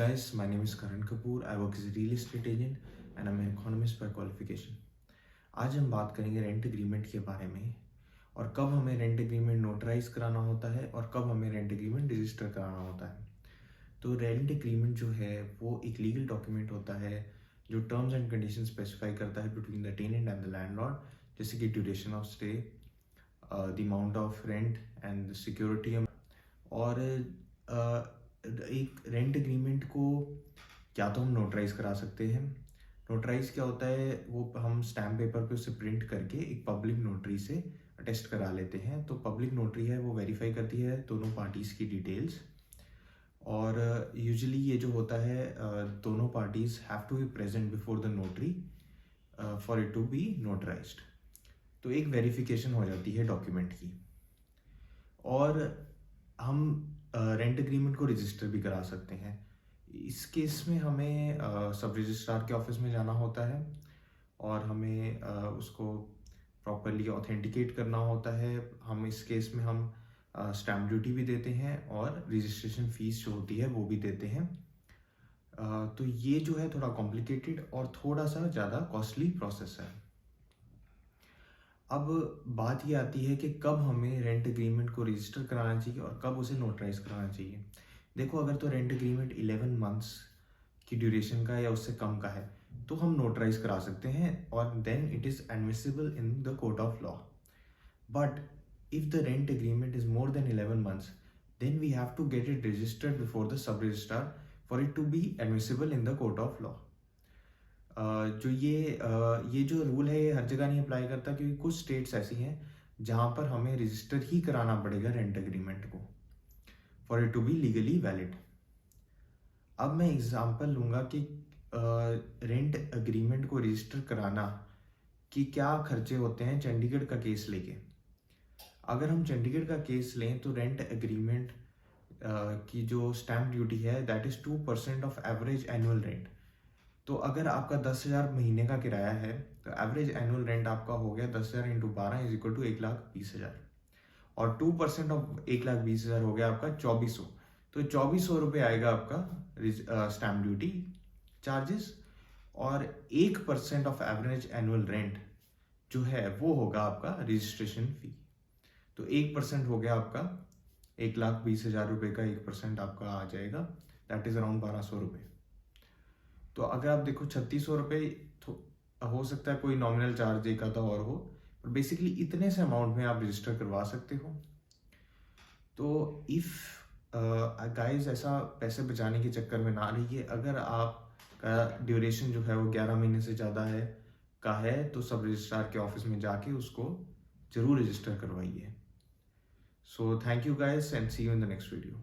Guys, my name is Karan Kapoor. I work as a real estate agent and I'm an economist by qualification. आज हम बात करेंगे rent agreement के बारे में और कब हमें रेंट एग्रीमेंट नोटराइज कराना होता है और कब हमें रेंट एग्रीमेंट रजिस्टर कराना होता है। तो रेंट एग्रीमेंट जो है वो एक लीगल डॉक्यूमेंट होता है जो टर्म्स एंड कंडीशन स्पेसिफाई करता है between the tenant and the landlord, जैसे कि duration of stay, the amount of rent and security. और एक रेंट एग्रीमेंट को क्या तो हम नोटराइज करा सकते हैं। नोटराइज क्या होता है, वो हम स्टैम्प पेपर पे उसे प्रिंट करके एक पब्लिक नोटरी से अटेस्ट करा लेते हैं। तो पब्लिक नोटरी है वो वेरीफाई करती है दोनों पार्टीज़ की डिटेल्स, और यूजुअली ये जो होता है दोनों parties have to be present before the notary for it to be notarized. तो एक वेरिफिकेशन हो जाती है डॉक्यूमेंट की, और हम रेंट एग्रीमेंट को रजिस्टर भी करा सकते हैं। इस केस में हमें सब रजिस्ट्रार के ऑफिस में जाना होता है और हमें उसको प्रॉपरली ऑथेंटिकेट करना होता है। हम इस केस में हम स्टैम्प ड्यूटी भी देते हैं और रजिस्ट्रेशन फीस जो होती है वो भी देते हैं। तो ये जो है थोड़ा कॉम्प्लिकेटेड और थोड़ा सा ज़्यादा कॉस्टली प्रोसेस है। अब बात ये आती है कि कब हमें रेंट एग्रीमेंट को रजिस्टर कराना चाहिए और कब उसे नोटराइज कराना चाहिए। देखो, अगर तो रेंट एग्रीमेंट 11 मंथ्स की ड्यूरेशन का या उससे कम का है तो हम नोटराइज करा सकते हैं और then it is admissible in the court of law. But if the rent agreement is more than 11 months then we have to get it registered before the sub registrar for it to be admissible in the court of law. जो ये जो rule है ये हर जगह नहीं apply करता, क्योंकि कुछ स्टेट्स ऐसी हैं जहाँ पर हमें रजिस्टर ही कराना पड़ेगा रेंट एग्रीमेंट को for it to be legally valid. अब मैं एग्जांपल लूँगा कि रेंट एग्रीमेंट को रजिस्टर कराना कि क्या खर्चे होते हैं चंडीगढ़ का केस लेके। अगर हम चंडीगढ़ का केस लें तो रेंट एग्रीमेंट की जो स्टैम्प ड्यूटी है that is 2% of average annual rent. तो अगर आपका 10,000 महीने का किराया है तो एवरेज एनुअल रेंट आपका हो गया 10,000 इंटू 12 इज इक्वल टू 1,20,000, और 2% ऑफ 1,20,000 हो गया आपका 2,400। तो 2,400 रुपये आएगा आपका स्टैम्प ड्यूटी चार्जेस, और 1% ऑफ एवरेज एनुअल रेंट जो है वो होगा आपका रजिस्ट्रेशन फी। तो 1% हो गया आपका 1,20,000 रुपये का 1% आपका आ जाएगा, दैट इज अराउंड 1,200 रुपये। तो अगर आप देखो 3,600 रुपये हो सकता है कोई नॉमिनल चार्ज एक आधा और हो, पर बेसिकली इतने से अमाउंट में आप रजिस्टर करवा सकते हो। तो इफ़ गाइस ऐसा पैसे बचाने के चक्कर में ना रहिए। अगर आपका ड्यूरेशन जो है वो 11 महीने से ज़्यादा है तो सब रजिस्ट्रार के ऑफिस में जाके उसको ज़रूर रजिस्टर करवाइए। So thank you guys and see you in the next video.